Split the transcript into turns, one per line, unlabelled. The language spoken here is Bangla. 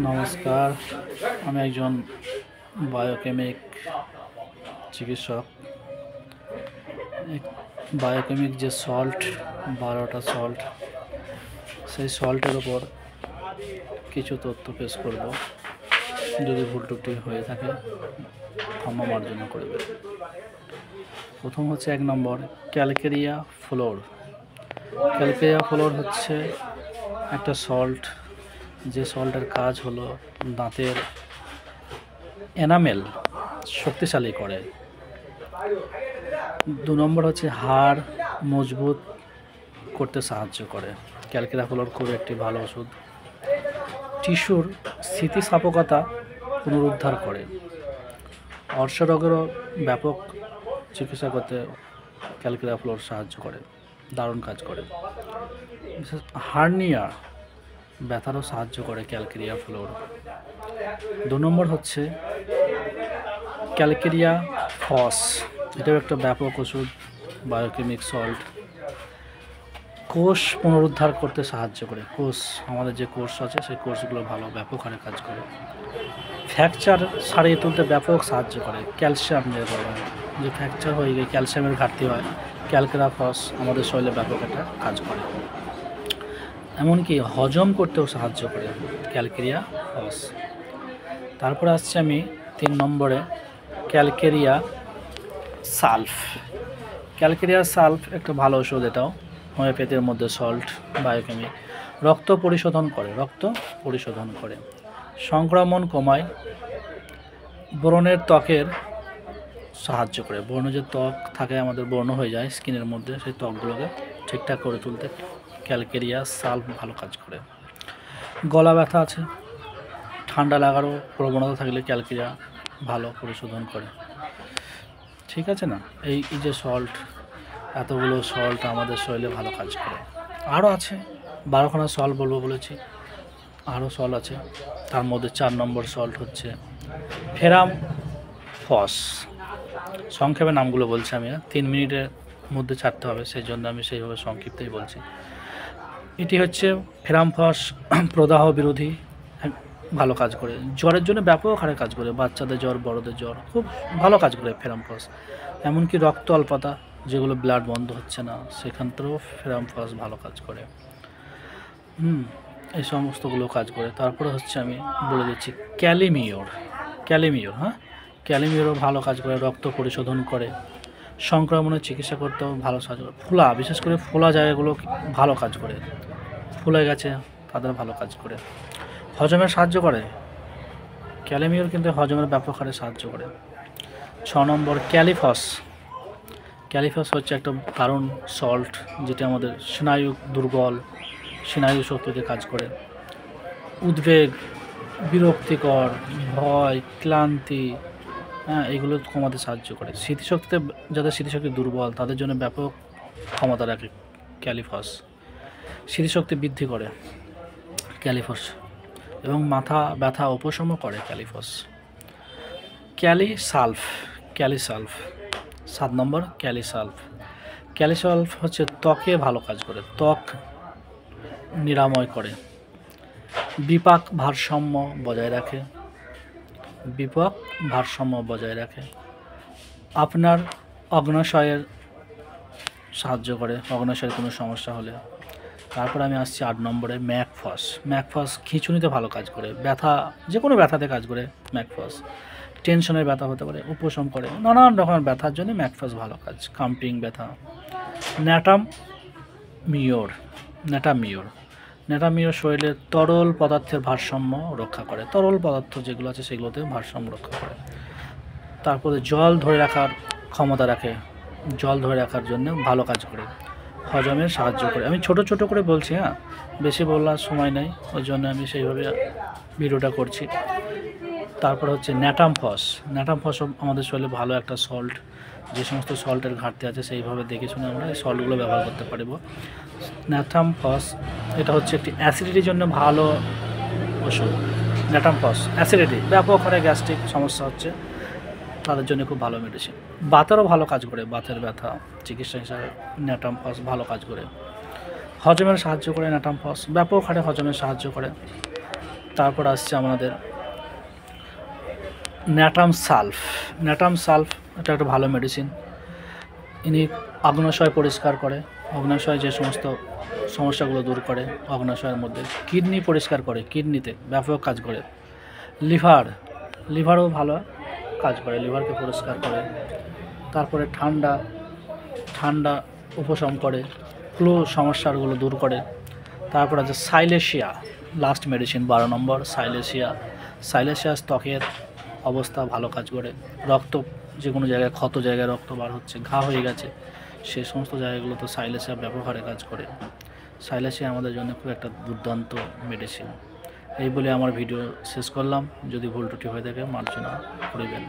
নমস্কার, আমি একজন বায়োকেমিক চিকিৎসক। বায়োকেমিক যে সল্ট 12টা সল্ট, সেই সল্টের ওপর কিছু তথ্য পেশ করব। যদি ভুল ত্রুটি হয়ে থাকে ক্ষমা মার্জনা করবে। প্রথম হচ্ছে 1 নম্বর ক্যালকেরিয়া ফ্লোর। ক্যালকেরিয়া ফ্লোর হচ্ছে একটা সল্ট, যে সল্টের কাজ হলো দাঁতের এনামেল শক্তিশালী করে। 2 নম্বর হচ্ছে হাড় মজবুত করতে সাহায্য করে। ক্যালকেরিয়া ফ্লোর খুব একটি ভালো ওষুধ। টিস্যুর স্থিতিস্থাপকতা পুনরুদ্ধার করে। অর্শ রোগেরও ব্যাপক চিকিৎসা করতে ক্যালকেরিয়া ফ্লোর সাহায্য করে, দারুণ কাজ করে। বিশেষ হার্নিয়া ব্যথারও সাহায্য করে ক্যালকেরিয়া ফ্লোর। 2 নম্বর হচ্ছে ক্যালকেরিয়া ফস। এটাও একটা ব্যাপক ওষুধ, বায়োকেমিক সল্ট। কোষ পুনরুদ্ধার করতে সাহায্য করে। কোষ, আমাদের যে কোষ আছে সেই কোষগুলো ভালো ব্যাপক হারে কাজ করে। ফ্র্যাকচার সারিয়ে তুলতে ব্যাপক সাহায্য করে। ক্যালসিয়াম যে ফ্র্যাকচার হয়ে গিয়ে ক্যালসিয়ামের ঘাটতি হয়, ক্যালকেরিয়া ফস আমাদের শরীরে ব্যাপক একটা কাজ করে। এমনকি হজম করতেও সাহায্য করে ক্যালকেরিয়া ফস। তারপরে আসছে আমি 3 নম্বরে ক্যালকেরিয়া সালফ। ক্যালকেরিয়া সালফ একটা ভালো ওষুধ, এটাও হোমিওপ্যাথির মধ্যে সল্ট, বায়োকেমিক। রক্ত পরিশোধন করে, সংক্রমণ কমায়, ব্রণের ত্বকের সাহায্য করে। ব্রণ যে ত্বক থাকে আমাদের, ব্রণ হয়ে যায় স্কিনের মধ্যে, সেই ত্বকগুলোকে ঠিকঠাক করে তুলতে ক্যালকেরিয়া সালফ ভালো কাজ করে। গলা ব্যথা আছে, ঠান্ডা লাগারও প্রবণতা থাকলে ক্যালকেরিয়া ভালো পরিশোধন করে। ঠিক আছে না? এই যে সল্ট, এতগুলো সল্ট আমাদের শরীরে ভালো কাজ করে। আরও আছে 12খানা সল্ট বলবো বলেছি, আরও সল্ট আছে। তার মধ্যে 4 নম্বর সল্ট হচ্ছে ফেরাম ফস। সংক্ষেপে নামগুলো বলছি আমি, 3 মিনিটের মধ্যে ছাড়তে হবে, সেই জন্য আমি সেইভাবে সংক্ষিপ্তই বলছি। এটি হচ্ছে ফেরাম ফস, প্রদাহ বিরোধী, ভালো কাজ করে। জ্বরের জন্য ব্যাপক হারে কাজ করে, বাচ্চাদের জ্বর, বড়দের জ্বর, খুব ভালো কাজ করে ফেরাম ফস। এমনকি রক্ত অল্পতা, যেগুলো ব্লাড বন্ধ হচ্ছে না, সেখান থেকেও ফেরাম ফস ভালো কাজ করে। এই সমস্তগুলো কাজ করে। তারপরে হচ্ছে আমি বলে দিচ্ছি ক্যালিমিওর। ক্যালিমিওরও ভালো কাজ করে, রক্ত পরিশোধন করে, সংক্রমণের চিকিৎসা করতেও ভালো সাহায্য করে। ফোলা, বিশেষ করে ফোলা জায়গাগুলো ভালো কাজ করে, ফুলে গেছে তাদের ভালো কাজ করে। হজমের সাহায্য করে ক্যালিমিওর, কিন্তু হজমের ব্যাপক হারে সাহায্য করে। 6 নম্বর ক্যালিফস। ক্যালিফস হচ্ছে একটা দারুণ সল্ট, যেটা আমাদের স্নায়ু দুর্বল, স্নায়ু শক্তিতে কাজ করে। উদ্বেগ, বিরক্তিকর, ভয়, ক্লান্তি, এইগুলো কমাতে সাহায্য করে। স্মৃতিশক্তিতে, যাদের স্মৃতিশক্তি দুর্বল তাদের জন্য ব্যাপক ক্ষমতা রাখে ক্যালিফস। স্মৃতিশক্তি বৃদ্ধি করে ক্যালিফস, এবং মাথা ব্যথা উপশম করে ক্যালিফস। ক্যালিসালফ। 7 নম্বর ক্যালিসালফ হচ্ছে ত্বকে ভালো কাজ করে, ত্বক নিরাময় করে, বিপাক ভারসাম্য বজায় রাখে, আপনার অগ্নাশয়ের সাহায্য করে, অগ্নাশয়ের কোনো সমস্যা হলে। তারপর আমি আসছি 8 নম্বরে ম্যাকফস খিঁচুনিতে ভালো কাজ করে, ব্যথা, যে কোনো ব্যথাতে কাজ করে ম্যাকফস। টেনশনের ব্যথা হতে পারে, উপশম করে, নানান রকমের ব্যথার জন্য ম্যাকফস ভালো কাজ, কাম্পিং ব্যথা। ন্যাটামিওর শরীরে তরল পদার্থের ভারসাম্য রক্ষা করে, তরল পদার্থ যেগুলো আছে সেগুলোতে ভারসাম্য রক্ষা করে। তারপরে জল ধরে রাখার ক্ষমতা রাখে, জল ধরে রাখার জন্য ভালো কাজ করে। হজমের সাহায্য করে। আমি ছোট করে বলছি, বেশি বলার সময় নেই, ওই জন্য আমি সেইভাবে ভিডিওটা করছি। তারপর হচ্ছে ন্যাটামফস আমাদের শরীরে ভালো একটা সল্ট, যে সমস্ত সল্টের ঘাটতি আছে সেইভাবে দেখে শুনে আমরা এই সল্টগুলো ব্যবহার করতে পারব। ন্যাটামফস এটা হচ্ছে একটি অ্যাসিডিটির জন্য ভালো ওষুধ। ন্যাটামফস অ্যাসিডিটি, ব্যাপক হারে গ্যাস্ট্রিক সমস্যা হচ্ছে তাদের জন্য খুব ভালো মেডিসিন। বাতেরও ভালো কাজ করে, বাতের ব্যথা চিকিৎসা হিসাবে ন্যাটামফস ভালো কাজ করে। হজমের সাহায্য করে ন্যাটামফস, ব্যাপক হারে হজমের সাহায্য করে। তারপর আসছে আমাদের ন্যাটাম সালফ। ন্যাটাম সালফ এটা একটা ভালো মেডিসিন। ইনি অগ্নাশয় পরিষ্কার করে, অগ্নাশয় যে সমস্ত সমস্যাগুলো দূর করে, অগ্নাশয়ের মধ্যে কিডনি পরিষ্কার করে, কিডনিতে ব্যাপক কাজ করে। লিভারও ভালো কাজ করে, লিভারকে পরিষ্কার করে। তারপরে ঠান্ডা উপশম করে, ফ্লু সমস্যাগুলো দূর করে। তারপর আছে সাইলেশিয়া, লাস্ট মেডিসিন 12 নম্বর সাইলেশিয়া ত্বকের অবস্থা ভালো কাজ করে। রক্ত যে কোনো জায়গায়, ক্ষত জায়গায় রক্ত বার হচ্ছে, ঘা হয়ে গেছে, সেই সমস্ত জায়গাগুলো তো সাইলেশিয়া ব্যাপক হারে কাজ করে। সাইলেশিয়া আমাদের জন্য খুব একটা দুর্দান্ত মেডিসিন। এই বলে আমার ভিডিও শেষ করলাম। যদি ভুল ত্রুটি হয়ে থাকে মার্জনা করিবেন।